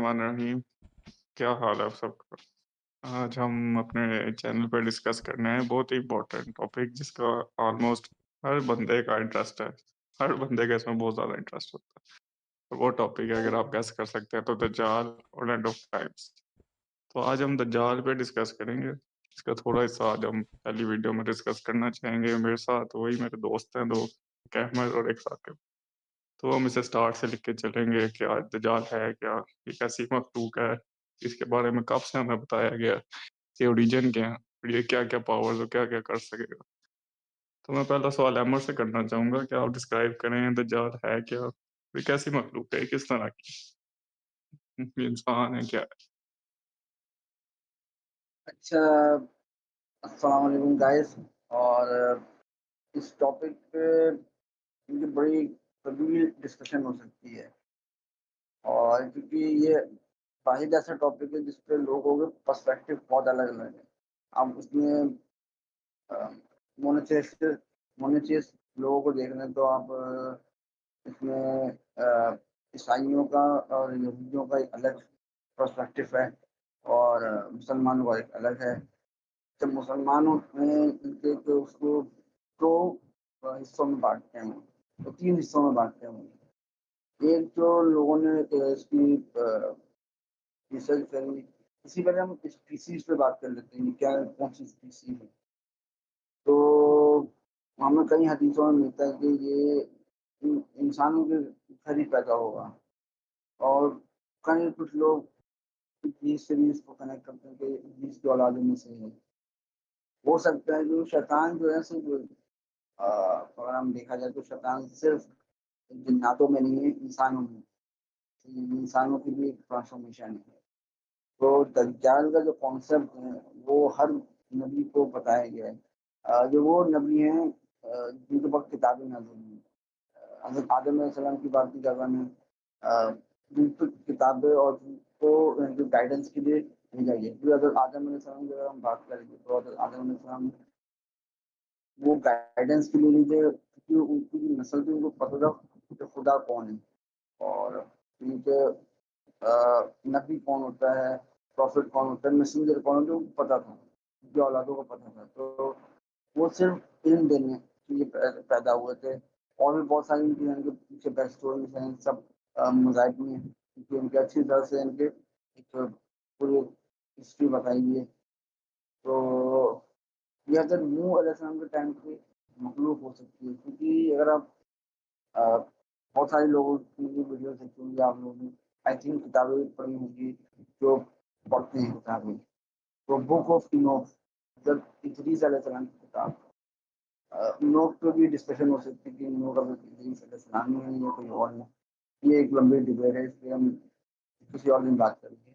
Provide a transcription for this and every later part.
बिस्मिल्लाहिर्रहमानिर्रहीम। क्या हाल है आप सबका? आज हम अपने चैनल पे डिस्कस करने हैं बहुत ही इम्पोर्टेंट टॉपिक जिसका ऑलमोस्ट हर बंदे का इंटरेस्ट है। हर बंदे का इसमें बहुत ज़्यादा इंटरेस्ट होता है। तो वो टॉपिक है अगर आप गेस कर सकते हैं तो दज्जाल और एंड ऑफ टाइम्स। तो आज हम दज्जाल पे डिस्कस करेंगे। इसका थोड़ा हिस्सा आज हम पहली वीडियो में डिस्कस करना चाहेंगे। मेरे साथ वही मेरे दोस्त हैं 2, एक अहमद और एक साकिब। तो हम इसे स्टार्ट से लिख के चलेंगे कि आज दज्जाल है क्या? ये कैसी मखलूक है? इसके बारे में कब से हमें बताया गया? इसके ओरिजिन क्या है? और ये क्या-क्या पावर्स और क्या-क्या कर सकेगा? तो मैं पहला सवाल अहमद से करना चाहूँगा कि आप डिस्क्राइब करें दज्जाल है क्या? ये कैसी मखलूक है? ये किस तरह की? ये इंसान है क्या है? अच्छा, अस्सलाम वालेकुम गाइस। और इस टॉपिक पे मुझे बड़ी तवील डिस्कशन हो सकती है। और क्योंकि ये वाहिद ऐसा टॉपिक है जिस पे लोगों के पर्सपेक्टिव बहुत अलग-अलग है। अब उसमें मोनोथेइस्ट मोनोथेइस्ट लोगों को देख लें तो आप इसमें ईसाइयों का और यहूदियों का एक अलग पर्सपेक्टिव है और मुसलमानों का एक अलग है। जब मुसलमानों में इनके जो उसको 2 हिस्सों में बाँटते हैं, तो 3 हिस्सों में बाँटते हैं। एक जो लोगों ने इसकी रिसर्च करी, इसी बारे हम स्पीशीज़ पे बात कर लेते हैं कि क्या कौन-सी स्पीशीज़ है। तो हमें कई हदीसों में मिलता है कि ये इंसानों के घर ही पैदा होगा। और कई कुछ लोग इब्लीस से भी इसको कनेक्ट करते हैं कि इब्लीस की औलादों में से है। हो सकता है जो शैतान जो है सिर्फ़ अगर हम देखा जाए तो शैतान सिर्फ़ जिन्नातों में नहीं है, इंसानों में। इंसानों की भी एक ट्रांसफ़ॉर्मेशन है। तो दज्जाल का जो कॉन्सेप्ट है, वो हर नबी को बताया गया है। जो वो नबी हैं जिनके पास किताबें नाज़िल हुई। हज़रत आदम अलैहिस्सलाम की बात की जाए में जिनको किताबें और जिनको जो गाइडेंस के लिए भेजा गया। क्योंकि हज़रत आदम अलैहिस्सलाम की अगर हम बात करेंगे तो हज़रत आदम अलैहिस्सलाम वो गाइडेंस के लिए नहीं थे क्योंकि उनकी जो नस्ल थी उनको पता था कि खुदा कौन है और उनके नबी कौन होता है, प्रॉफ़िट कौन होता है, मैसेंजर कौन होता है, उनको पता था। उनकी औलादों को पता था। तो वो सिर्फ़ इल्म देने के लिए पैदा हुए थे। और भी बहुत सारी उनकी उनके पीछे बैक स्टोरीज़ हैं, सब मोज़ाइक में क्योंकि उनके अच्छी तरह से इनके एक पूरी हिस्ट्री बताई गई है। तो ये अगर नूह अलैहिस्सलाम के टाइम की मखलूक हो सकती है क्योंकि अगर आप अ, बहुत सारे लोगों की भी वीडियो देखी होंगी आप लोगों ने, आई थिंक किताबें भी पढ़ी होंगी जो पढ़ते हैं किताबें। तो बुक ऑफ इनोक जब इदरीस अलैहिस्सलाम की किताब इनोक पे भी डिस्कशन हो सकती है कि इनोक अभी इदरीस अलैहिस्सलाम है या कोई और है। ये एक लंबी डिबेट है इसलिए हम किसी और दिन बात करेंगे।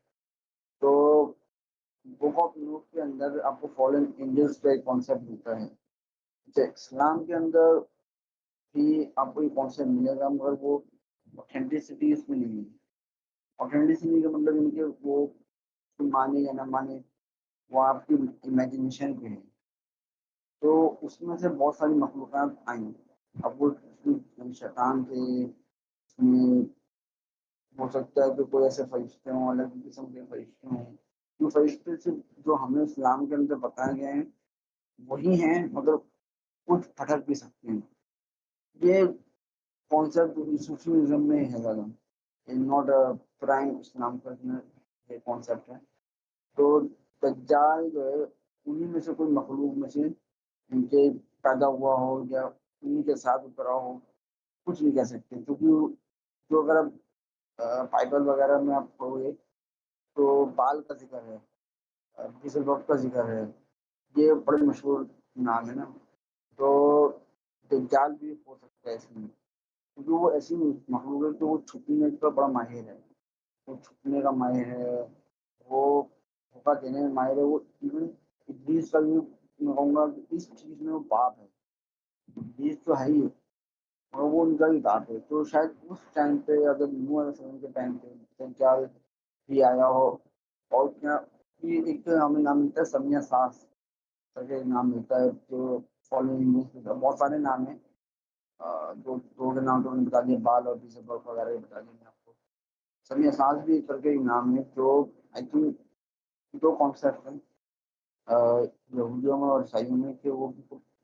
तो बुक ऑफ इनोक के अंदर आपको फॉलन एंजल्स का एक कॉन्सेप्ट मिलता है। अच्छा, इस्लाम के अंदर भी आपको ये कॉन्सेप्ट मिलेगा मगर वो ऑथेंटिसिटी इसमें नहीं है। ऑथेंटिसिटी का मतलब ये है कि वो माने या ना माने, वो आपकी इमेजिनेशन पे है। तो उसमें से बहुत सारी मखलूक़ात आई। अब वो उसमें शैतान थे, उसमें हो सकता है कि कोई ऐसे फरिश्ते हों, अलग किस्म के फरिश्ते हों। जो फरिश्ते सिर्फ़ जो हमें इस्लाम के अंदर बताए गए हैं, वही हैं मगर कुछ भटक भी सकते हैं। ये कॉन्सेप्ट सूफ़ीज़्म में है ज़्यादा। इज़ नॉट अ प्राइम इस्लाम का इसमें ये कॉन्सेप्ट है। तो दज्जाल जो है उन्हीं में से कोई मखलूक में से इनके पैदा हुआ हो या उन्हीं के साथ उतरा हो, कुछ नहीं कह सकते क्योंकि जो अगर आप बाइबल वगैरह में आप पढ़ोगे तो बाल का ज़िक्र है, बिज़ल का ज़िक्र है। ये बड़े मशहूर नाम है ना, तो दज्जाल भी हो सकता है इसमें। क्योंकि वो ऐसी मखलूक है कि वो छुपने का बड़ा माहिर है। वो छुपने का माहिर है, वो धोखा देने में माहिर है, वो इवन इब्लीस का भी मैं कहूँगा कि इस चीज़ में वो बाप है। इब्लीस तो है ही और वो उनका भी बाप है। तो शायद उस टाइम पे अगर नूह अलैहिस्सलाम के टाइम पे दज्जाल भी आया हो और क्या ये एक हमें नाम मिलता है समिया सास करके नाम मिलता है जो फॉलोइंग बहुत सारे नाम हैं। जो 2 के नाम तो मैंने बता दिए बाल और बीसबक वगैरह भी बता दिए मैंने आपको। समी असाज भी करके एक नाम है जो आई थिंक 2 कॉन्सेप्ट हैं यहूदियों में और ईसाइयों में कि वो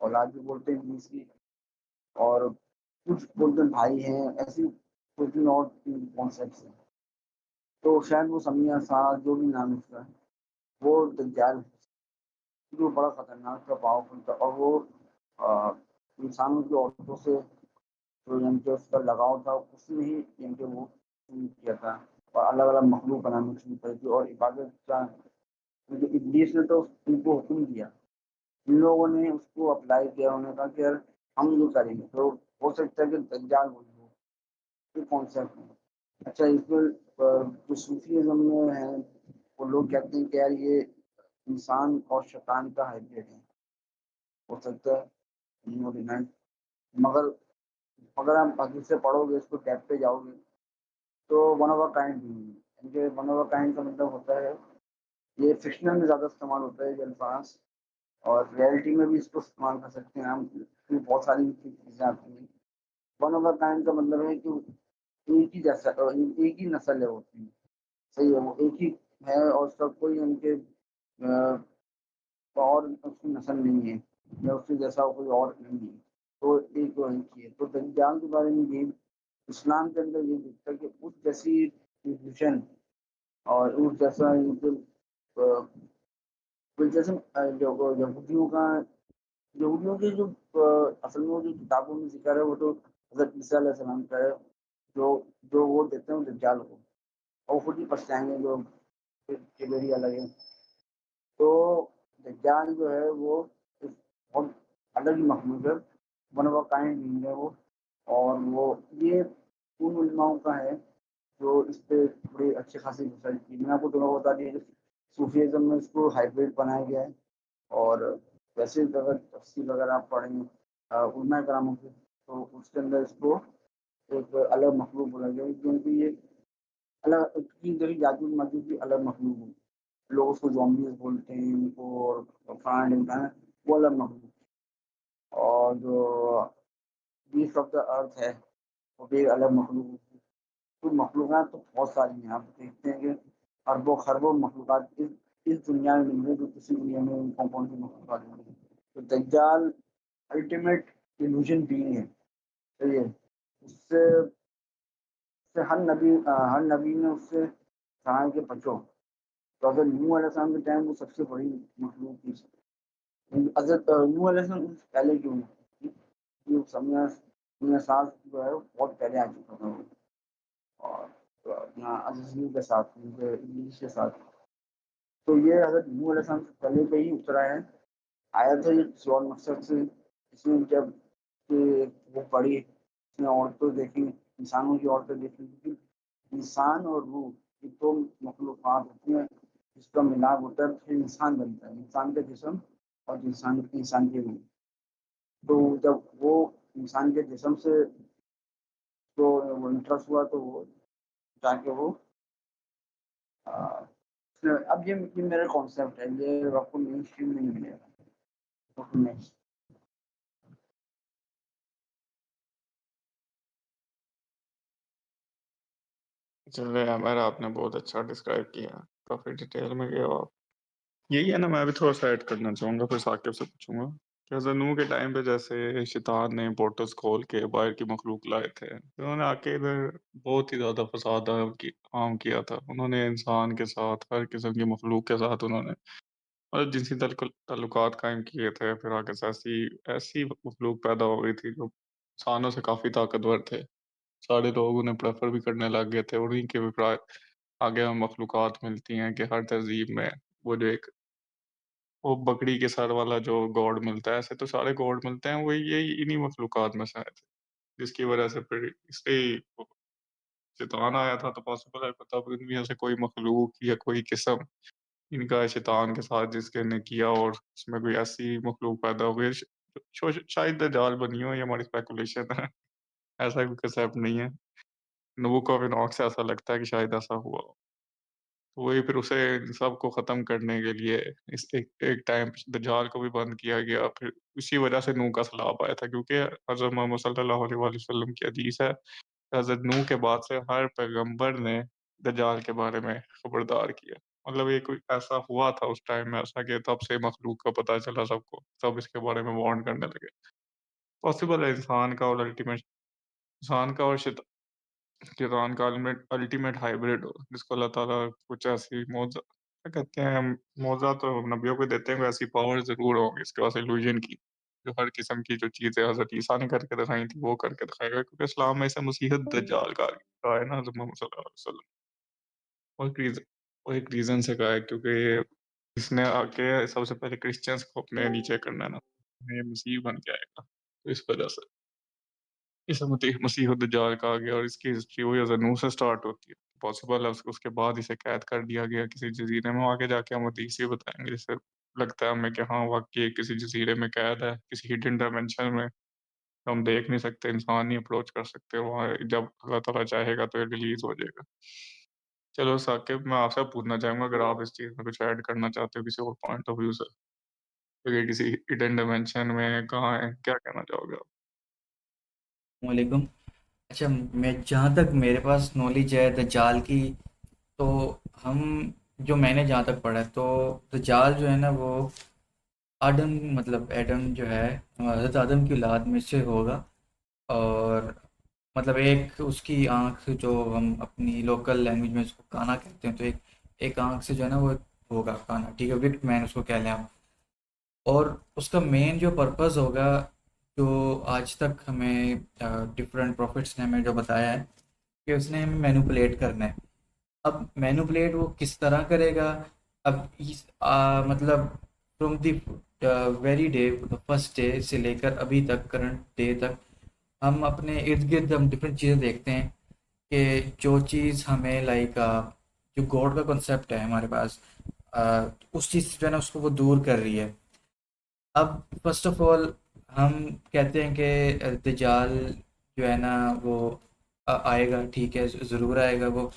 औलाद भी बोलते हैं इंग्लिश की और कुछ बोलते हैं भाई हैं, ऐसी 2-3 और कॉन्सेप्ट्स हैं। तो शायद वो समी असाज जो भी नाम है उसका, वो दज्जाल जो बड़ा खतरनाक था, पावरफुल था और वो इंसानों की औरतों से जो यानी कि उसका लगाव था, उसने ही यानी कि वो शुरू किया था और अलग-अलग मखलूक बनानी शुरू करी थी और इबादत का क्योंकि इब्लीस ने तो उनको हुक्म दिया। इन लोगों ने उसको अप्लाई किया, उन्होंने कहा कि यार हम ये करेंगे, तो हो सकता है कि दज्जाल वही हो, ये कॉन्सेप्ट है। अच्छा इसमें जो सूफीज़्म में है, वो लोग कहते हैं कि यार ये इंसान और शैतान का हाइब्रिड है, हो सकता है, नो डिनाई मगर अगर आप अभी से पढ़ोगे इसको डेप्थ पे जाओगे तो वन ऑफ अ काइंड नहीं है। यानी कि वन ऑफ अ काइंड का मतलब होता है ये फ़िक्शनल में ज़्यादा इस्तेमाल होता है ये अल्फ़ाज़ और रियलिटी में भी इसको इस्तेमाल कर सकते हैं हम, इसमें बहुत सारी चीज़ें आती हैं। वन ऑफ अ काइंड का मतलब है कि एक ही जैसा एक ही नस्ल है उसकी, सही है, वो एक ही है और उसका कोई उनके और उसकी नस्ल नहीं है या उसके जैसा कोई और नहीं है। तो एक वो एक ही है। तो दज्जाल के बारे में ये इस्लाम के अंदर ये दिखता है कि उस जैसी विज़न और उस जैसा इनके तो जैसे जो वो यहूदियों की जो असल में वो जो किताबों में ज़िक्र है वो तो हज़रत ईसा अलैहि सलाम का है, जो जो वो देते हैं दज्जाल को और खुद ही पछताएँगे लोग कि मेरी अलग है। तो दज्जाल जो है वो एक बहुत अलग ही मखलूक है, one of a kind being है वो और वो ये उन उलमाओं का है जो इस पे बड़ी अच्छी खासी रिसर्च की। मैंने आपको थोड़ा बता दिया कि सूफीज़्म में इसको हाइब्रिड बनाया गया है और वैसे अगर तफ़सील अगर आप पढ़ें उलमा करामों की तो उसके अंदर इसको एक अलग मखलूक बोला गया है क्योंकि ये अलग की जैसे याजूज माजूज भी अलग मखलूक हैं। लोग उसको ज़ॉम्बीज़ बोलते हैं उनको और फलाना-ढिमकाना वो अलग मखलूक और जो बीस्ट ऑफ द अर्थ है, वो भी एक अलग मखलूक है। तो मखलूक़ात तो बहुत सारी हैं, आप देखते हैं कि अरबों-खरबों मखलूक़ात इस दुनिया में नहीं है, जो किसी दुनिया में कौन-कौन सी मखलूक़ात नहीं है। तो दज्जाल अल्टीमेट इल्यूज़न बीइंग है, सही है। उससे उससे हर नबी ने उससे कहा है कि बचो। तो हज़रत नूह अलैहिस्सलाम के टाइम वो सबसे बड़ी मखलूक थी। हज़रत नूह अलैहिस्सलाम से पहले की हुई थी, ये समय अपने साथ जो है वो बहुत पहले आ चुका था वो और अपना अज़ीज़ के साथ, उनके इब्लीस के साथ। तो ये हज़रत नूह अलैहिस्सलाम से पहले पे ही उतरा है। आया था ये किसी और मकसद से, इसमें जब कि वो पढ़ी, इसने औरतें देखी, इंसानों की औरतें देखी क्योंकि इंसान और रूह ये 2 मखलूक़ात होती हैं, जिसका मिलाप होता है फिर इंसान बनता है। इंसान का जिस्म और इंसान की रूह। तो जब वो इंसान के जिस्म से तो वो इंटरेस्ट हुआ तो वो जाके वो अ, अब ये मेरा कॉन्सेप्ट है, ये आपको मेनस्ट्रीम में नहीं मिलेगा। Okay next. चलिए हमारा आपने बहुत अच्छा डिस्क्राइब किया, काफ़ी डिटेल में गए हो आप। यही है ना, मैं भी थोड़ा-सा ऐड करना चाहूँगा, फिर साकिब से पूछूँगा कि हज़रत नूह के टाइम पे जैसे शैतान ने पोर्टल्स खोल के बाहर की मखलूक लाए थे, तो उन्होंने आके इधर बहुत ही ज़्यादा फ़साद आम किया था। उन्होंने इंसान के साथ, हर किस्म की मखलूक के साथ उन्होंने मतलब जिनसी ताल्लुकात कायम किए थे, फिर आगे से ऐसी ऐसी मखलूक पैदा हो गई थी जो इंसानों से काफ़ी ताकतवर थे। सारे लोग उन्हें प्रेफ़र भी करने लग गए थे, उन्हीं के विपरा आगे हमें मखलूक़ात मिलती हैं कि हर तहज़ीब में वो जो एक वो बकरी के सर वाला जो गॉड मिलता है, ऐसे तो सारे गॉड मिलते हैं, वही यही इन्हीं मखलूक़ात में से आए थे। जिसकी वज़ह से फिर इसलिए वो शैतान आया था, तो पॉसिबल है तब इनमें से कोई मखलूक या कोई किस्म इनका शैतान के साथ जिसके ने किया और उसमें कोई ऐसी मखलूक पैदा हो गई शायद दज्जाल बनी हो, ये हमारी स्पेकुलेशन है। ऐसा कोई कांसेप्ट नहीं है। बुक ऑफ एनॉक से ऐसा लगता है कि शायद ऐसा हुआ हो। तो वही फिर उसे इन सबको ख़त्म करने के लिए इस एक एक टाइम पे दज्जाल को भी बंद किया गया। फिर इसी वज़ह से नूह का सैलाब आया था क्योंकि हज़रत मोहम्मद सल्लल्लाहु अलैहि वसल्लम की हदीस है, हज़रत नूह के बाद से हर पैगंबर ने दज्जाल के बारे में खबरदार किया। मतलब ये कोई ऐसा हुआ था उस टाइम में ऐसा कि तब से मखलूक का पता चला सबको, तब इसके बारे में वार्न करने लगे। पॉसिबल है इंसान का और शैतान का अल्टीमेट हाइब्रिड हो, जिसको अल्लाह ताला कुछ ऐसी क्या कहते हैं, मौज़ा तो नबियों को देते हैं, कोई ऐसी पावर ज़रूर होगी इसके पास इल्यूज़न की, जो हर किस्म की जो चीज़ें हज़रत ईसा ने करके दिखाई थी, वो करके दिखाएगा। क्योंकि इस्लाम में इसे मसीह दज्जाल कहा है ना हज़रत मोहम्मद सल्लल्लाहु अलैहि वसल्लम। और एक रीज़न और एक रीज़न से कहा है क्योंकि इसने आके सबसे पहले क्रिश्चियंस को अपने नीचे करना है ना, ये मसीह बन के आएगा। तो इस वजह से इसे मसीह दज्जाल कहा गया और इसकी हिस्ट्री वही ज़नूह से स्टार्ट होती है। पॉसिबल है उसके बाद इसे कैद कर दिया गया किसी जज़ीरे में, आगे जाके हम हदीस ही बताएँगे जिससे लगता है हमें कि हाँ, वाक़ई किसी जज़ीरे में कैद है, किसी हिडन डायमेंशन में, तो हम देख नहीं सकते, इंसान नहीं अप्रोच कर सकते वहाँ, जब अल्लाह ताला चाहेगा तो ये रिलीज़ हो जाएगा। चलो साकिब, मैं आपसे पूछना चाहूँगा अगर आप इस चीज़ में कुछ ऐड करना चाहते हो किसी और पॉइंट ऑफ व्यू से, तो ये किसी हिडन डायमेंशन में कहाँ है, क्या कहना चाहोगे आप? वालेकुम। अच्छा, मैं जहाँ तक मेरे पास नॉलेज है दज्जाल की, तो हम जो मैंने जहाँ तक पढ़ा है तो दज्जाल जो है ना वो आदम मतलब एडम जो है हज़रत आदम की औलाद में से होगा। और मतलब एक उसकी आँख जो हम अपनी लोकल लैंग्वेज में उसको काना कहते हैं, तो एक एक आँख से जो है ना वो होगा काना, ठीक है, विक्ट मैन उसको कह लें हम। और उसका मेन जो पर्पस होगा, जो आज तक हमें डिफरेंट प्रॉफिट्स ने हमें जो बताया है कि उसने हमें मैनिपुलेट करना है। अब मैनिपुलेट वो किस तरह करेगा? अब मतलब from the very day, first day से लेकर अभी तक करंट डे तक हम अपने इर्द गिर्द हम डिफरेंट चीज़ें देखते हैं कि जो चीज़ हमें लाइक जो गॉड का कॉन्सेप्ट है हमारे पास, उस चीज़ से जो है ना उसको वो दूर कर रही है। अब फर्स्ट ऑफ ऑल हम कहते हैं कि दज्जाल जो है ना वो आएगा, ठीक है, ज़रूर आएगा वो।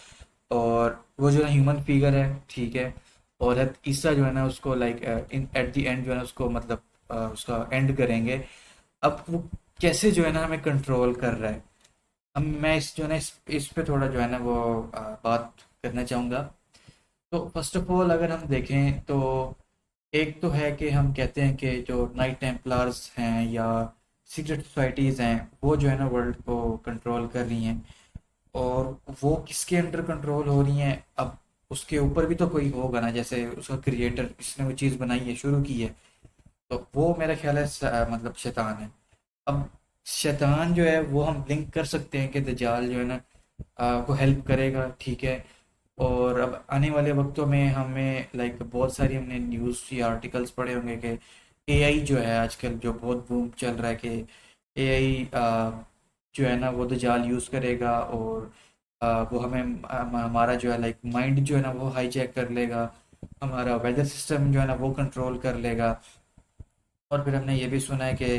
और वो जो है ह्यूमन फिगर है, ठीक है। और हद ईसा जो है ना उसको like in at the end जो है ना उसको मतलब उसका एंड करेंगे। अब वो कैसे जो है ना हमें कंट्रोल कर रहा है, अब मैं इस जो है ना इस पे थोड़ा जो है ना वो बात करना चाहूँगा। तो फर्स्ट ऑफ ऑल अगर हम देखें तो एक तो है कि हम कहते हैं कि जो नाइट टेम्पलर्स हैं या सीक्रेट सोसाइटीज़ हैं वो जो है ना वर्ल्ड को कंट्रोल कर रही हैं। और वो किसके अंडर कंट्रोल हो रही हैं? अब उसके ऊपर भी तो कोई होगा ना, जैसे उसका क्रिएटर जिसने वो चीज़ बनाई है, शुरू की है, तो वो मेरा ख्याल है मतलब शैतान है। अब शैतान जो है वो हम लिंक कर सकते हैं कि दज्जाल जो है ना वो हेल्प करेगा, ठीक है। और अब आने वाले वक्तों में हमें लाइक बहुत सारी हमने न्यूज़ या आर्टिकल्स पढ़े होंगे कि एआई जो है आजकल जो बहुत बूम चल रहा है कि एआई जो है ना वो दज्जाल यूज़ करेगा। और वो हमें हमारा जो है लाइक माइंड जो है ना वो हाईजैक कर लेगा, हमारा वेदर सिस्टम जो है ना वो कंट्रोल कर लेगा। और फिर हमने ये भी सुना है कि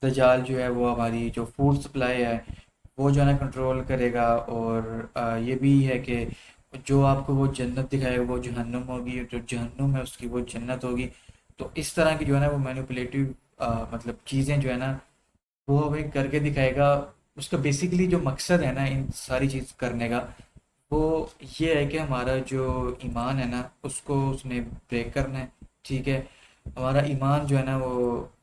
दज्जाल जो है वो हमारी जो फूड सप्लाई है वो जो है ना कंट्रोल करेगा। और ये भी है कि जो आपको वो जन्नत दिखाएगा वो जहन्नुम होगी, जो जहन्नुम है उसकी वो जन्नत होगी। तो इस तरह की जो है ना वो मैनिपुलेटिव मतलब चीज़ें जो है ना वो हमें करके दिखाएगा। उसका बेसिकली जो मकसद है ना इन सारी चीज़ करने का, वो ये है कि हमारा जो ईमान है ना उसको उसने ब्रेक करना है, ठीक है। हमारा ईमान जो है ना वो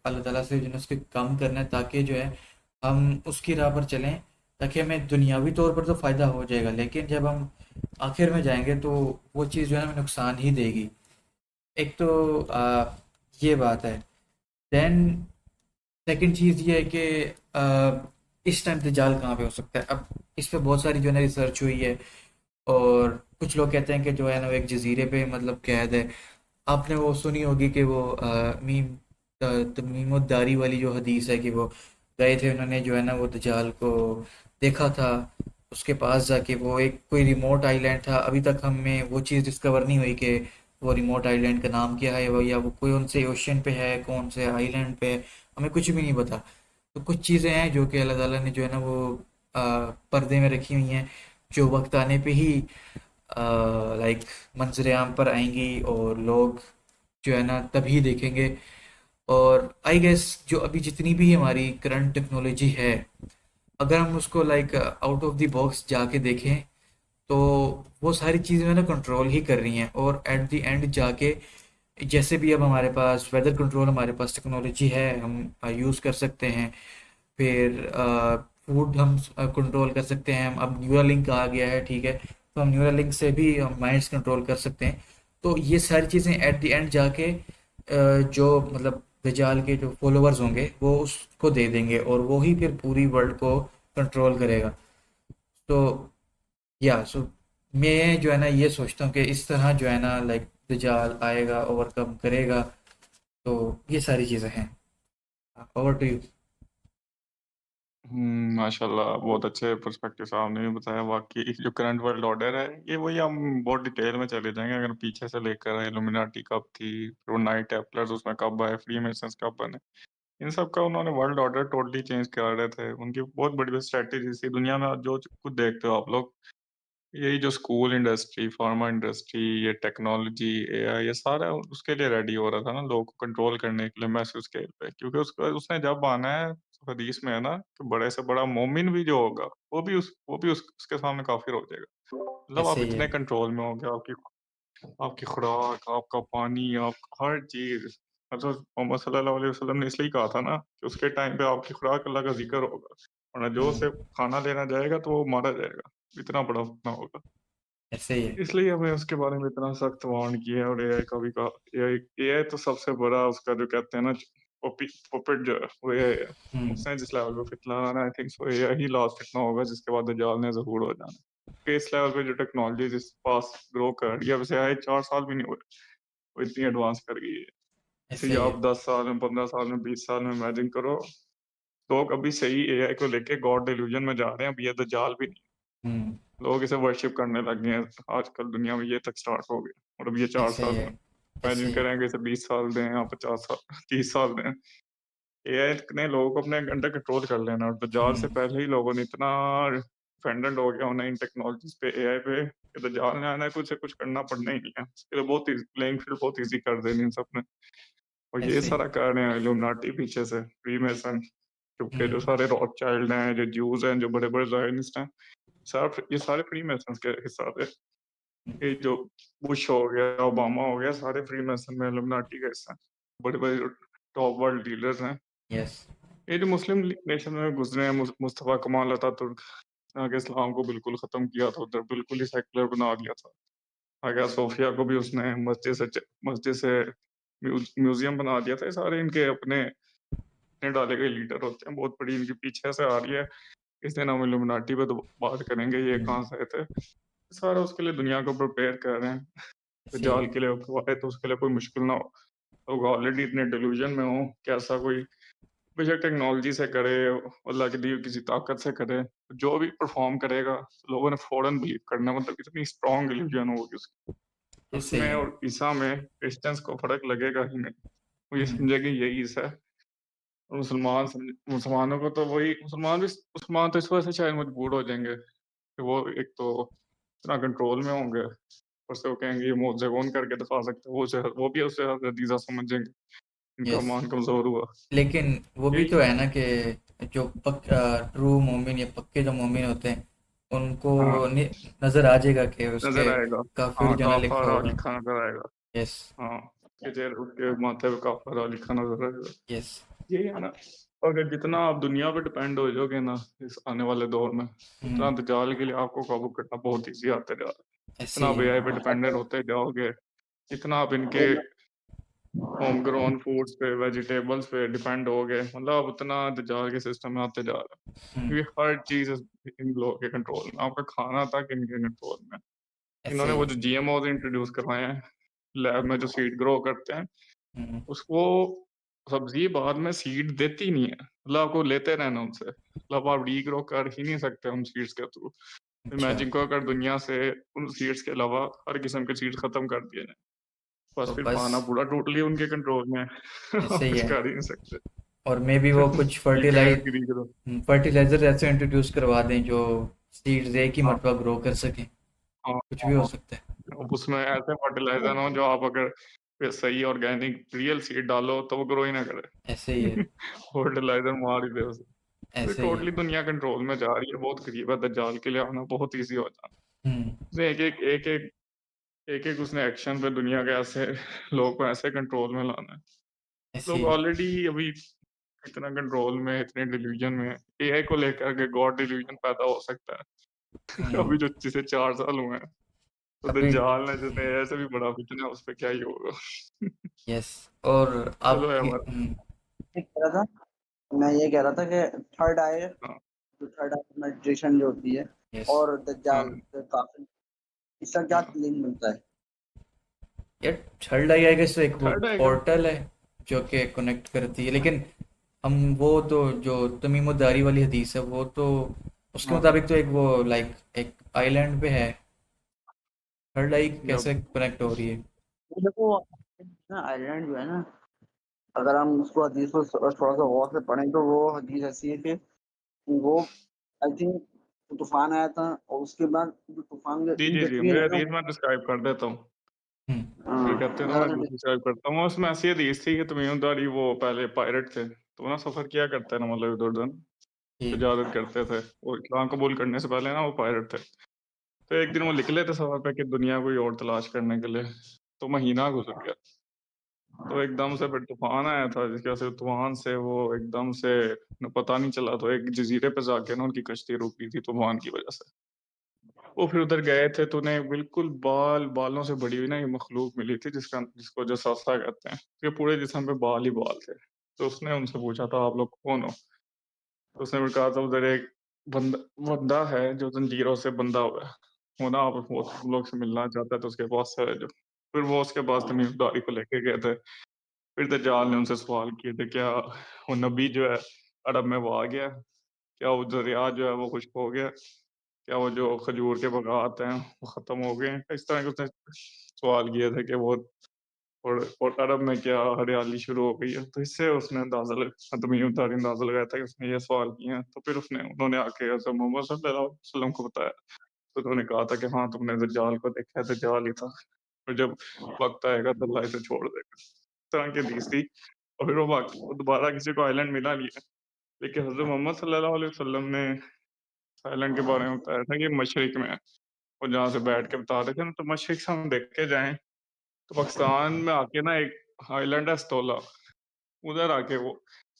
अल्लाह ताला से जो है ना उसके कम करना है, ताकि जो है हम उसकी राह पर चलें, ताकि हमें दुनियावी तौर पर तो फ़ायदा हो जाएगा, लेकिन जब हम आखिर में जाएंगे तो वो चीज़ जो है ना हमें नुकसान ही देगी। एक तो ये बात है। देन सेकंड चीज़ ये है कि इस टाइम दज्जाल कहाँ पे हो सकता है? अब इस पे बहुत सारी जो है ना रिसर्च हुई है। और कुछ लोग कहते हैं कि जो है ना वो एक जजीरे पे मतलब कैद है। आपने वो सुनी होगी कि वो तमीमुद्दारी वाली जो हदीस है कि वो गए थे, उन्होंने जो है ना वो दज्जाल को देखा था। उसके पास जाके वो एक कोई रिमोट आइलैंड था, अभी तक हमें वो चीज़ डिस्कवर नहीं हुई कि वो रिमोट आइलैंड का नाम क्या है, वो या वो कौन से ओशन पे है, कौन से आइलैंड पे है, हमें कुछ भी नहीं पता। तो कुछ चीज़ें हैं जो कि अल्लाह ताला ने जो है ना वो पर्दे में रखी हुई हैं, जो वक्त आने पे ही लाइक मंजर आम पर आएंगी और लोग जो है ना तभी देखेंगे। और आई गेस जो अभी जितनी भी हमारी करंट टेक्नोलॉजी है, अगर हम उसको like out of the box जाके देखें तो वो सारी चीज़ें जो है ना कंट्रोल ही कर रही हैं, और एट द एंड जाके जैसे भी अब हमारे पास वेदर कंट्रोल, हमारे पास टेक्नोलॉजी है, हम यूज़ कर सकते हैं। फिर फूड हम कंट्रोल कर सकते हैं। हम अब न्यूरालिंक आ गया है, ठीक है, तो हम न्यूरालिंक से भी हम माइंड्स कंट्रोल कर सकते हैं। तो ये सारी चीज़ें एट द एंड जाके जो मतलब दज्जाल के जो फॉलोअर्स होंगे वो उसको दे देंगे, और वो ही फिर पूरी वर्ल्ड को कंट्रोल करेगा। तो या सो मैं जो है ना ये सोचता हूँ कि इस तरह जो है ना लाइक दज्जाल आएगा, ओवरकम करेगा। तो ये सारी चीज़ें हैं। Over to you. माशाल्लाह बहुत अच्छे पर्सपेक्टिव से आपने भी बताया। बाकी जो करंट वर्ल्ड ऑर्डर है, ये वही हम बहुत डिटेल में चले जाएंगे अगर पीछे से लेकर आए, इल्यूमिनाटी कब थी, फिर वो नाइट टेम्पलर्स उसमें कब आए, फ्री मेसन्स कब बने, इन सब का उन्होंने वर्ल्ड ऑर्डर टोटली चेंज कर रहे थे। उनकी बहुत बड़ी बड़ी स्ट्रेटेजी थी। दुनिया में आज जो कुछ देखते हो आप लोग, यही जो स्कूल इंडस्ट्री, फार्मा इंडस्ट्री, ये टेक्नोलॉजी, एआई, ये सारा उसके लिए रेडी हो रहा था ना, लोगों को कंट्रोल करने के लिए मैसिव स्केल पे। क्योंकि उसका उसने जब आना है, हदीस में है ना कि बड़े से बड़ा मोमिन भी जो होगा, वो भी उसके सामने काफिर हो जाएगा। मतलब आप ऐसे ही है। इतने कंट्रोल में हो गए, आपकी आपकी खुराक, आपका पानी, आप हर चीज। मतलब मोहम्मद सल्लल्लाहु अलैहि वसल्लम ने इसलिए कहा था ना कि उसके टाइम पे आपकी खुराक अल्लाह का जिक्र होगा, वरना जो हम्म। उसे खाना लेना जाएगा तो वो मारा जाएगा। इतना बड़ा फतना होगा। ऐसे ही है। इसलिए हमें उसके बारे में इतना सख्त वार्न किया है। और एआई का भी कहा, एआई एआई तो सबसे बड़ा उसका जो कहते हैं ना पुपेट जो है वो एआई है। हम्म। उसने जिस लेवल पे फितना आना, आई थिंक सो एआई ही लास्ट फितना होगा, जिसके बाद दज्जाल ने ज़हूर हो जाना। कि इस लेवल पे जो टेक्नोलॉजी जिस पास ग्रो कर रही है, वैसे आई 4 साल भी नहीं हुए, वो इतनी एडवांस कर गई है। ऐसे इसी ही है। आप 10 साल में, 15 साल में, 20 साल में इमेजिन करो। लोग अभी सही एआई को लेके गॉड डिल्यूजन में जा रहे हैं। अब ये दज्जाल भी नहीं, हम्म। लोग इसे वर्शिप करने लग गए हैं आजकल दुनिया में। ये तक स्टार्ट हो गया, और अब ये चार ऐसे ही साल है। में ऐसे इमेजिन ही है। करेंगे इसे 20 साल दें या 50 साल 30 साल दें। एआई ने लोगों को अपने अंडर कंट्रोल कर लेना। और दज्जाल से हम्म। पहले ही लोगों ने इतना डिपेंडेंट हो गया होना इन टेक्नोलॉजीज पे, एआई पे, कि दज्जाल ने आना है, कुछ करना पड़ना ही नहीं है। इसके लिए बहुत प्लेइंग फील्ड बहुत ईजी कर देनी इन सब ने। और ये ऐसे ही सारा है। कर रहे हैं इल्यूमिनाटी पीछे से, फ्रीमेसन, क्योंकि जो हम्म। सारे रॉथचाइल्ड हैं, जो ज्यूज हैं, जो बड़े बड़े जायनिस्ट हैं, सब ये सारे फ्रीमेसन के हिस्सा थे। ये जो बुश हो गया, ओबामा हो गया, सारे फ्रीमेसन में इल्यूमिनाटी का हिस्सा हैं। बड़े बड़े टॉप वर्ल्ड लीडर्स हैं। यस। ये जो मुस्लिम नेशन में गुजरे हैं, मुस्तफा कमाल अतातुर्क, आगे इस्लाम को बिल्कुल खत्म किया था, उधर बिल्कुल ही सेकुलर बना दिया था। आगे सोफिया को भी उसने मस्जिद से म्यूजियम बना दिया था। ये सारे इनके अपने अपने डाले गए लीडर होते हैं, बहुत बड़ी इनकी पीछे से आ रही है। इस दिन हम इल्यूमिनाटी पे तो बात करेंगे, ये हम्म। कहाँ से आए थे। सारा उसके लिए दुनिया को प्रिपेयर कर रहे हैं। तो ऐसे ही जाल है। के लिए आए तो उसके लिए कोई मुश्किल ना हो। लोग ऑलरेडी इतने डिल्यूजन में हो कि ऐसा कोई बेशक टेक्नोलॉजी से करे, अल्लाह की दी हुई किसी ताकत से करे, जो भी परफॉर्म करेगा लोगों ने फौरन बिलीव करना। मतलब इतनी स्ट्रॉन्ग इल्यूजन होगी उसकी, ऐसे ही उसमें है। और ईसा में क्रिश्चियंस को फर्क लगेगा ही नहीं। वो ये हम्म। समझेंगे यही ईसा है। और मुसलमानों को तो वही, मुसलमान तो इस वजह से शायद मजबूर हो जाएंगे कि वो एक तो इतना कंट्रोल में होंगे, और से वो कहेंगे ये मौत कौन करके दिखा सकते हैं, वो भी उसे हदीजा समझेंगे, इनका यस। मान कमजोर हुआ। लेकिन वो भी यही तो है ना कि जो ट्रू मोमिन या पक्के जो मोमिन होते हैं उनको हाँ, नजर आ जाएगा कि नजर उसके आएगा। काफिर हाँ, जो ना लिखा काफारा होगा। लिखा नजर आएगा। यस। हाँ, कि जेल उसके माथे पे काफारा लिखा नजर आएगा। यस। यही है ना। अगर जितना आप दुनिया पे डिपेंड हो जाओगे ना इस आने वाले दौर में, उतना हम्म। दज्जाल के लिए आपको काबू करना बहुत ईजी आते जा रहा है। ऐसे इतना ही आप है। एआई पे डिपेंडेंट होते जाओगे, इतना आप इनके होम ग्रोन फूड्स पे, वेजिटेबल्स पे डिपेंड हो गए, मतलब अब उतना दज्जाल के सिस्टम में आते जा रहा है। हम्म। क्योंकि हर चीज इन लोगों के कंट्रोल में, आपका खाना तक इनके कंट्रोल में। ऐसे इन्होंने ही वो है। जो जीएमओ इंट्रोड्यूस करवाए हैं लैब में, जो सीड ग्रो करते हैं, हम्म। उसको सब्जी बाद में सीड देती नहीं है, मतलब आपको लेते रहना उनसे, मतलब आप रीग्रो कर ही नहीं सकते उन सीड्स के थ्रू। अच्छा। इमेजिन को अगर दुनिया से उन सीड्स के अलावा हर किस्म के सीड्स खत्म कर दिए जाए, बस तो फिर बस खाना पूरा टोटली उनके कंट्रोल में है। ऐसे आप ही कुछ है। कर ही नहीं सकते। और मे भी वो कुछ ये कह कि रीग्रो, फर्टिलाइजर ऐसे इंट्रोड्यूस करवा दें जो सीड्स एक ही हाँ मरतबा ग्रो कर सकें। हाँ कुछ भी हो हाँ, सकता है। अब उसमें ऐसे फर्टिलाइजर हो जो आप अगर फिर सही ऑर्गेनिक रियल सीड डालो तो वो ग्रो ही ना ऐसे ही है। करे। फर्टिलाइजर मार ही दे उसे। तो ऐसे ही है। टोटली दुनिया कंट्रोल में जा रही है, बहुत करीब है दज्जाल के लिए आना, बहुत इजी हो जाना। उसने एक-एक उसने एक्शन पे दुनिया के ऐसे लोगों को ऐसे कंट्रोल में लाना है। लोग ऐसे ऑलरेडी अभी इतना कंट्रोल में, इतने डिल्यूजन में हैं। एआई को लेकर के गॉड डिल्यूजन पैदा हो सकता है। हम्म, अभी जो जिसे 4 साल हुए हैं, तो अभी दज्जाल ने जिसने एआई से भी बड़ा फितना है, उस पे क्या ही होगा। यस। और चलो आपकी यार। ये कह रहा था मैं ये कह रहा था कि थर्ड आई हाँ, जो थर्ड आई मेडिटेशन जो होती है यस और दज्जाल हाँ। काफिर इसका क्या हाँ, लिंक मिलता है? यार थर्ड आई गेस एक वो थर्ड आएगा। पोर्टल है जो कि कनेक्ट करती है, लेकिन हम वो तो जो तमीमुद्दारी वाली हदीस है वो तो उसके हाँ, मुताबिक तो एक वो लाइक एक आइलैंड पे है। थर्ड आई कैसे जब कनेक्ट हो रही है? ये देखो ना आयरलैंड जो है ना, अगर हम उसको हदीस को थोड़ा सा गौर से पढ़ें तो वो हदीस ऐसी है कि वो आई थिंक तूफान आया था और उसके बाद जो तूफान के जी, इन जी, जी, बिटवीन मैं है ना हदीस में डिस्क्राइब कर देता हूँ। हम्म। फिर कहते हैं ना, मैं हदीस डिस्क्राइब करता हूँ। उसमें ऐसी हदीस थी कि तमीमुद्दारी वो पहले पायरेट थे, तो वो ना सफ़र किया करते हैं ना, मतलब इधर-उधर ठीक। तिजारत करते थे और इस्लाम कबूल करने से पहले ना वो पायरेट थे। तो एक दिन वो निकले थे सफ़र पे कि दुनिया कोई और तलाश करने के लिए, तो महीना गुज़र गया। तो एकदम से फिर तूफ़ान आया था, जिसकी वजह से तूफ़ान से वो एकदम से न पता नहीं चला, तो एक जज़ीरे पे जाके ना उनकी कश्ती रुक गई थी तूफ़ान की वजह से। वो फिर उधर गए थे तो उन्हें बिल्कुल बालों से भरी हुई ना ये मखलूक मिली थी, जिसको जसासा कहते हैं। उसके पूरे जिस्म पे बाल ही बाल थे। तो उसने उनसे पूछा था, आप लोग कौन हो? तो उसने फिर कहा था, उधर एक बंदा बंदा है जो ज़ंजीरों से बंधा हुआ है। वो ना आप वो तुम लोग से मिलना चाहता है, तो उसके पास से आ जाओ। फिर वो उसके पास तमीमदारी को लेके गए थे। फिर दज्जाल ने उनसे सवाल किए थे, क्या वो नबी जो है अरब में वो आ गया? क्या वो दरिया जो है वो खुश्क हो गया? क्या वो जो खजूर के बागात हैं वो ख़त्म हो गए हैं? इस तरह के उसने सवाल किए थे कि वो और अरब में क्या हरियाली शुरू हो गई है? तो इससे उसने तमीमदारी अंदाज़ा लगाया था कि उसने ये सवाल किए हैं। तो फिर उन्होंने आके हज़रत मोहम्मद सल्लल्लाहु अलैहि वसल्लम को बताया। तो उन्होंने कहा था कि हाँ, तुमने दज्जाल को देखा है, दज्जाल ही था। और जब वक़्त आएगा तो अल्लाह इसे छोड़ देगा। इस तरह की हदीस थी। और फिर वो दोबारा किसी को आइलैंड मिला नहीं है। लेकिन हज़रत मोहम्मद सल्लल्लाहु अलैहि वसल्लम ने आइलैंड के बारे में बताया था कि मशरिक़ में है। और जहाँ से बैठ के बता रहे थे ना, तो मशरिक़ से हम देख के जाएँ, तो पाकिस्तान में आके ना एक आइलैंड है स्टोला, उधर आके वो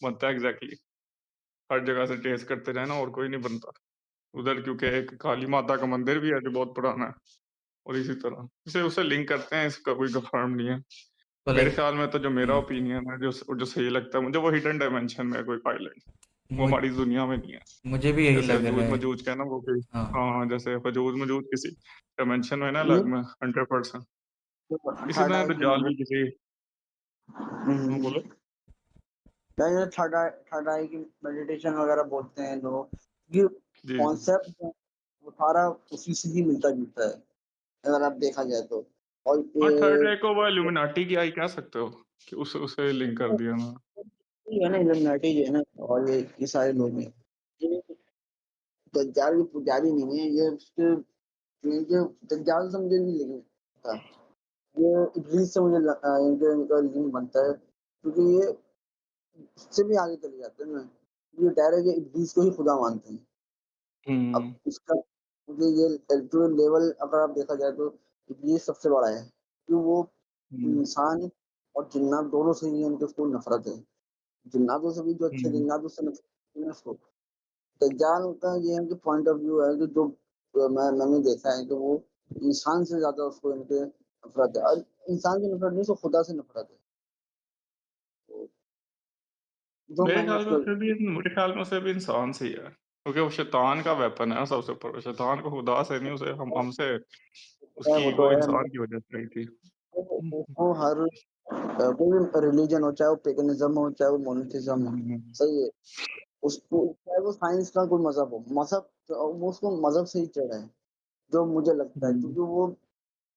बनता है एग्ज़ैक्टली। हर जगह से ट्रेस करते जाएँ ना, और कोई नहीं बनता। उधर क्योंकि एक काली माता का मंदिर भी है जो बहुत पुराना है। और इसी तरह इसे उससे लिंक करते हैं, इसका कोई कंफर्म नहीं है। तो मेरे लाइक ख्याल में तो जो मेरा ओपिनियन है, जो जो सही लगता है मुझे, वो हिडन डायमेंशन में है कोई आइलैंड, वो हमारी दुनिया में नहीं है। मुझे भी यही जैसे लग रहा है। हजूज-मजूज का है ना वो कोई। हाँ। हाँ, जैसे हजूज-मजूज किसी डायमेंशन में है ना ये अलग में 100%। जो इसी थर्ड तरह आई की दज्जाल भी किसी। हाँ, मेडिटेशन बोलो। थर्ड आई की मेडिटेशन वगैरह बोलते हैं लोग, ये जी, जी। कॉन्सेप्ट वो सारा उसी से ही मिलता जुलता है अगर आप देखा जाए तो। और हाँ, थर्ड रे को वो इल्यूमिनाटी की आई कह सकते हो कि उसे लिंक कर दिया ना। ये है ना इल्यूमिनाटी जो है ना, और ये सारे लोग हैं, ये दज्जाल के पुजारी नहीं है, ये उसके ये दज्जाल से मुझे नहीं लगता, ये इब्लीस से मुझे इनका लिंक बनता है, क्योंकि ये इससे भी आगे चले जाते हैं ना, ये डायरेक्ट ये इब्लीस को ही खुदा मानते हैं। अब हुँ, इसका मुझे ये जो लेवल अगर आप देखा जाए तो इब्लीस सबसे बड़ा है, क्योंकि वो हुँ, इंसान और जिन्नात दोनों से ही उनके उसको नफ़रत है। जिन्नातों से भी जो अच्छे हुँ। जिन्नात उससे नफ़रत है उसको। दज्जाल का ये है कि पॉइंट ऑफ व्यू है कि जो मैंने देखा है कि वो इंसान से ज़्यादा उसको इनके नफ़रत है, और इंसान से नफ़रत नहीं, उसको खुदा से नफ़रत है। तो जो मैंने उसको मेरे ख्याल में उसे भी इंसान से ही है, क्योंकि वो शैतान का वेपन है ना सबसे ऊपर। शैतान को खुदा से नहीं, उसे हम हमसे वो उसकी तो वो है इंसान की मतलब वजह से आई थी। हुँ, वो हर कोई भी रिलीजन हो, चाहे वो पेगनिज़्म हो, चाहे वो मोनोथिज़्म हो, हुँ, सही है। उसको चाहे वो साइंस का कोई मज़हब हो, मज़हब वो उसको मज़हब से ही चिढ़ है, जो मुझे लगता है, हुँ, क्योंकि वो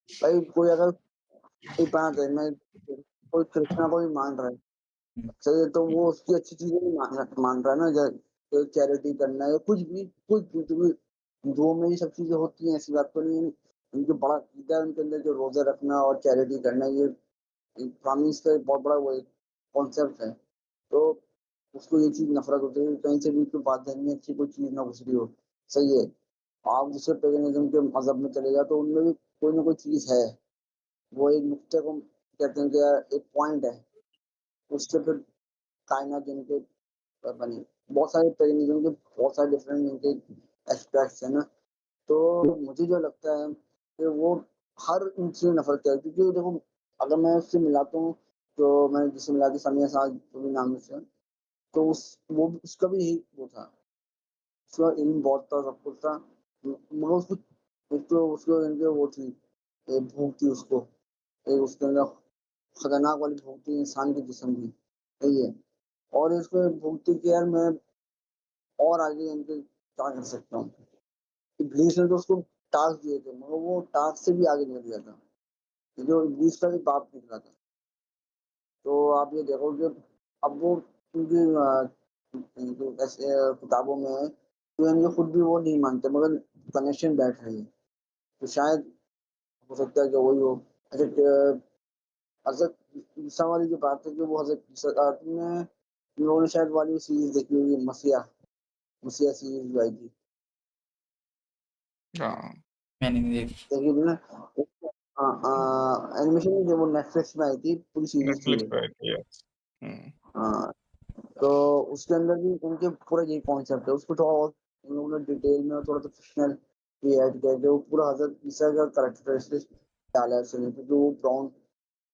भाई कोई अगर कोई बात है, मैं कोई कृष्णा को भी मान रहा है, सही है, तो वो उसकी अच्छी चीज़ें नहीं मान रहा है ना, चैरिटी करना या कुछ भी, हिंदुओं में ये सब चीज़ें होती हैं, ऐसी बात तो नहीं है। उनके बड़ा अकीदा है उनके अंदर, जो रोज़े रखना और चैरिटी करना, ये ब्राह्मीज़ का एक बहुत बड़ा वो एक कॉन्सेप्ट है। तो उसको ये चीज़ नफ़रत होती है कि कहीं से भी उसके बात ध्यान में अच्छी कोई चीज़ ना घुस रही हो, सही है। आप दूसरे पेगनिज़्म के मज़हब में चले जाओ तो उनमें भी कोई ना कोई चीज़ है। वो एक नुक्ते को कहते हैं कि यार एक पॉइंट है, उससे फिर कायनात यानी कि बनी। बहुत सारे पेगनिज़्म के बहुत सारे डिफरेंट इनके एस्पेक्ट्स हैं ना, तो मुझे जो लगता है कि वो हर उनसे नफ़रत करती है, क्योंकि देखो अगर मैं उससे मिलाता हूँ, तो मैंने जिससे मिला के समीर साथ जो भी नाम है उसका, तो उसका भी यही वो था। उसका इल्म बहुत था, सब कुछ था। मगर उसको एक तो उसको इनके वो थी, एक भूख थी उसको, एक उसके अंदर खतरनाक वाली भूख थी इंसान के जिस्म की, सही है। और इसको भूख थी कि यार मैं और आगे इनके क्या कर सकता हूँ। इब्लीस ने तो उसको टास्क दिए थे, मगर वो टास्क से भी आगे निकल गया था। ये जो इब्लीस का भी बाप निकला था। तो आप ये देखो कि अब वो क्योंकि जो ऐसे किताबों में है, तो इनके खुद भी वो नहीं मानते, मगर कनेक्शन बैठ रही है। तो शायद हो सकता है कि वही हो। हज़रत हज़रत ईसा वाली जो बात है कि वो हज़रत ईसा तुमने तुम लोगों ने शायद वाली सीरीज़ देखी होगी, मसीहा, मसीहा सीरीज़ जो आई थी। हाँ, मैंने नहीं देखी। देखी थी ना? एनिमेशन नहीं थी, वो नेटफ्लिक्स में आई थी, पूरी सीरीज़ थी नेटफ्लिक्स वो। पे आई थी, यस। हुँ, हाँ, तो उसके अंदर भी उनके पूरा यही कॉन्सेप्ट है। उसको थोड़ा और उन लोगों ने डिटेल में और थोड़ा-सा फ़िक्शनल भी ऐड किया है कि वो पूरा हज़रत ईसा का कैरेक्टरिस्टिक्स डाला है उसने, क्योंकि वो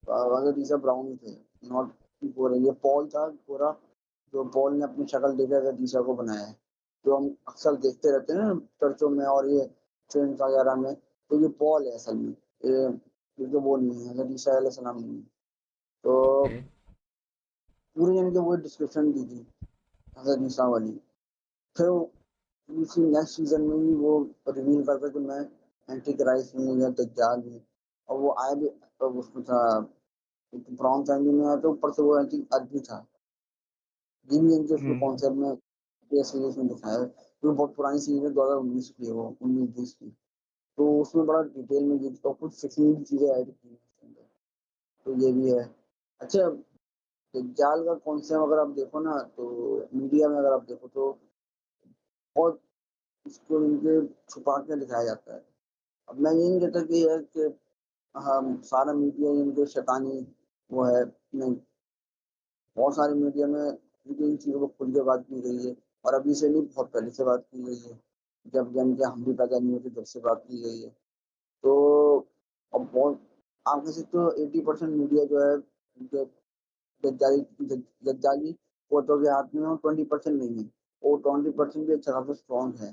हज़रत ईसा ब्राउन ही थे, नॉट गोरे। ये पॉल था गोरा, जो पॉल ने अपनी शक्ल देके हज़रत ईसा को बनाया है। जो हम अक्सर देखते रहते हैं ना चर्चों में और ये फ़िल्म्स वगैरह में, तो ये पॉल है असल में। ये वो नहीं है, हज़रत ईसा अलैहिस्सलाम नहीं है। तो ओके। पूरी यानी कि वो डिस्क्रिप्शन दी थी हज़रत ईसा वाली। फिर उसी नेक्स्ट सीज़न में ही वो रिवील करता है कि मैं एंटी क्राइस्ट हूँ या दज्जाल हूँ। और वो आया भी उसमें था, एक ब्राउन फैमिली में आया था, ऊपर से वो एंटी अरबी था। ये भी इनके उसमें हुँ, कॉन्सेप्ट में ये सीरीज़ में दिखाया है। वो बहुत पुरानी सीरीज़ है, 2019 की है वो, 19-20 की। तो उसमें बड़ा डिटेल में ये और कुछ सीखने की चीज़ें ऐड की हैं उसके अंदर, तो ये भी है। अच्छा, दज्जाल का कॉन्सेप्ट अगर आप देखो ना, तो मीडिया में अगर आप देखो तो बहुत उसको इनके छुपा के दिखाया जाता है। अब मैं ये नहीं कहता कि है कि सारा मीडिया इनके शैतानी वो है, नहीं, बहुत सारे मीडिया में इनकी इन चीज़ों को खुल के बात की गई है, और अभी से नहीं, बहुत पहले से बात की गई है। जब यानी कि हम भी पैदा नहीं हुए थे तब से बात की गई है। तो अब बहुत आप कह सकते हो 80% मीडिया जो है जो जज्जाली जज्जाली फ़ोटो के हाथ में है, और 20% नहीं है। वो 20% भी अच्छा खासा स्ट्रॉन्ग है।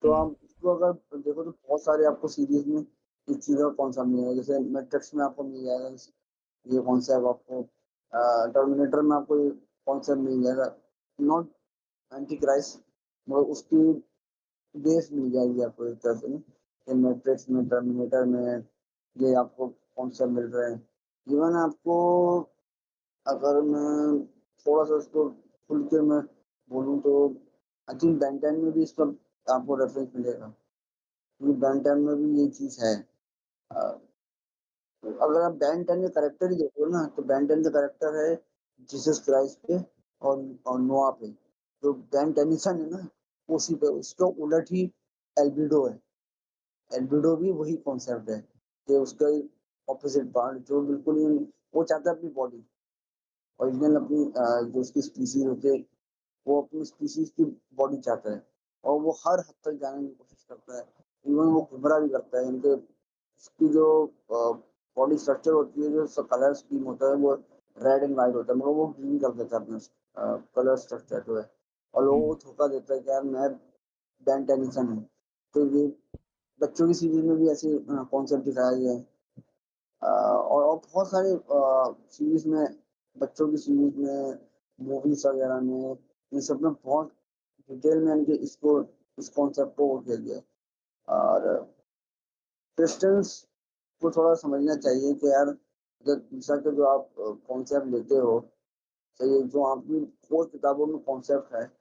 तो हुँ, आप इसको अगर देखो तो बहुत सारे आपको सीरीज़ में इस चीज़ों का कॉन्सेप्ट मिलेगा। जैसे मैट्रिक्स में आपको मिल जाएगा ये कॉन्सेप्ट आपको, टर्मिनेटर में आपको ये कॉन्सेप्ट मिल जाएगा। नॉट एंटी क्राइस्ट, मगर उसकी बेस मिल जाएगी आपको एक तरह से ना, ये मैट्रिक्स में, टर्मिनेटर में ये आपको कॉन्सेप्ट मिल रहे हैं। इवन आपको अगर मैं थोड़ा-सा इसको खुल के मैं बोलूँ तो आई थिंक बेन 10 में भी इसका आपको रेफ़रेंस मिलेगा। क्योंकि बेन 10 में भी ये चीज़ है। अ, अगर आप बेन 10 का करैक्टर ही देखो ना, तो बेन 10 का करैक्टर है जीसस क्राइस्ट पे और नोआ पे। जो बेन टेनिसन है ना, उसी पे, उसके उलट ही एल्बिडो है। एल्बिडो भी वही कॉन्सेप्ट है कि उसका ऑपोज़िट पार्ट जो बिल्कुल ही वो चाहता है अपनी बॉडी, ओरिजिनल अपनी जो उसकी स्पीशीज़ होती है, वो अपनी स्पीशीज़ की बॉडी चाहता है, और वो हर हद तक जाने की कोशिश करता है। इवन वो गुमराह भी करता है। इनके उसकी जो बॉडी स्ट्रक्चर होती है, जो उसका कलर स्कीम होता है, वो रेड एंड व्हाइट होता है, मगर वो ग्रीन कर देता है अपना कलर स्ट्रक्चर जो है, और लोगों हुँ, को धोखा देता है कि यार मैं बेन टेनिसन हूँ। तो ये बच्चों की सीरीज़ में भी ऐसे कॉन्सेप्ट दिखाया गया है। और बहुत सारे सीरीज़ में, बच्चों की सीरीज़ में, मूवीज़ वगैरह में, इन सब में बहुत डिटेल में इनके इसको इस कॉन्सेप्ट को वो किया गया है। और क्रिश्चियंस को थोड़ा समझना चाहिए कि यार जब ईसा के जो आप कॉन्सेप्ट लेते हो, सही है, जो आपकी 4 किताबों में कॉन्सेप्ट है,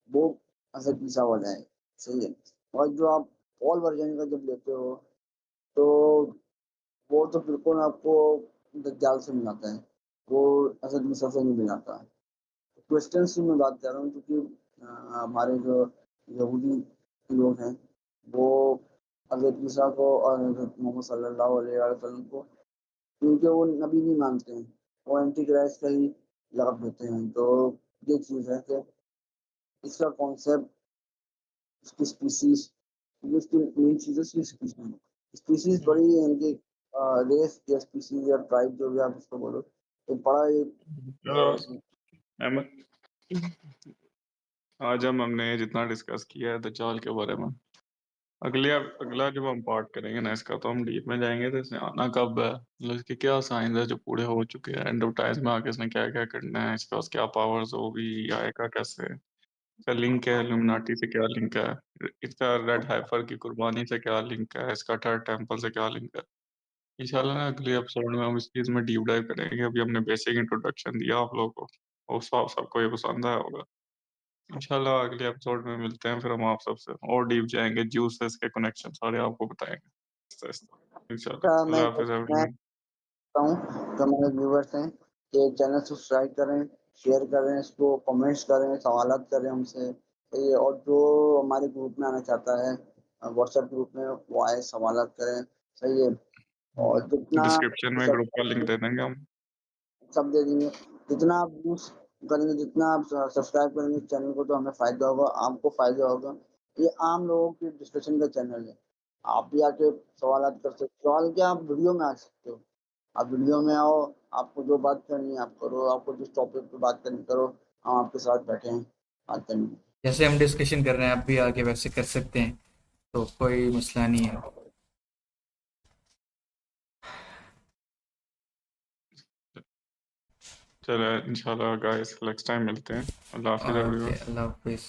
वो हज़रत ईसा वाला है, सही है। और जो आप पॉल वर्जन का जब लेते हो, तो वो तो बिल्कुल आपको दज्जाल से मिलाता है, वो हज़रत ईसा से नहीं मिलाता है। क्रिश्चियंस की मैं बात कर रहा हूँ, क्योंकि हमारे जो यहूदी लोग हैं, वो हज़रत ईसा को और हज़रत मोहम्मद सल्लल्लाहु अलैहि वसल्लम को, क्योंकि वो नबी नहीं मानते हैं, वो एंटी क्राइस्ट का ही लक़ब देते हैं। तो ये चीज़ है कि इसका कॉन्सेप्ट, उसकी स्पीशीज़, उसकी मेन चीज़ है उसकी स्पीशीज़। स्पीशीज़ बड़ी इनकी रेस या स्पीशीज़ या ट्राइब जो भी आप उसको बोलो, तो बड़ा एक अहमद, आज हमने जितना डिस्कस किया है दज्जाल के बारे में, अगला जब हम पार्ट करेंगे ना इसका, तो हम डीप में जाएंगे। तो इसने आना कब है, मतलब इसके क्या साइंस है जो पूरे हो चुके हैं, एंड ऑफ टाइम्स में आके इसने क्या क्या करना है, इसके पास क्या पावर्स होगी, आएगा कैसे, इसका लिंक है इल्यूमिनाटी से, क्या लिंक है इसका, रेड हाइफर की कुर्बानी से क्या लिंक है इसका, थर्ड टेम्पल से क्या लिंक है। इंशाल्लाह ना अगले एपिसोड में हम इस चीज़ में डीप डाइव करेंगे। अभी हमने बेसिक इंट्रोडक्शन दिया आप लोगों को, और सबको ये पसंद आया होगा। इंशाल्लाह अगले एपिसोड में मिलते हैं, फिर हम आप सबसे और डीप जाएंगे, ज्यूसेस के कनेक्शन सारे आपको बताएंगे इंशाल्लाह। मैं अल्लाह हाफिज़ मैं एवरीवन। चाहता हूँ जो हमारे व्यूवर्स हैं कि चैनल सब्सक्राइब करें, शेयर करें, इसको कमेंट्स करें, सवालात करें हमसे। ये और जो हमारे ग्रुप में आना चाहता है व्हाट्सएप ग्रुप में, वो आए, सवालात करें। सही है। और जितना डिस्क्रिप्शन में ग्रुप का लिंक सब दे देंगे हम। सब दे देंगे। जितना आप यूज़ करेंगे, जितना आप सब्सक्राइब करेंगे इस चैनल को, तो हमें फ़ायदा होगा, आपको फ़ायदा होगा। ये आम लोगों की डिस्कशन का चैनल है। आप भी आके सवालात कर सकते हो। सवाल क्या, आप वीडियो में आ सकते हो। आप वीडियो में आओ, आपको जो बात करनी है आप करो, आपको जिस टॉपिक पे बात करनी करो, हम आपके साथ बैठे हैं बात करने। जैसे हम डिस्कशन कर रहे हैं आप भी आगे वैसे कर सकते हैं, तो कोई मसला नहीं है। चलो इंशाल्लाह गाइस नेक्स्ट टाइम मिलते हैं। अल्लाह हाफिज़ ओके, एवरीवन। अल्लाह हाफिज़।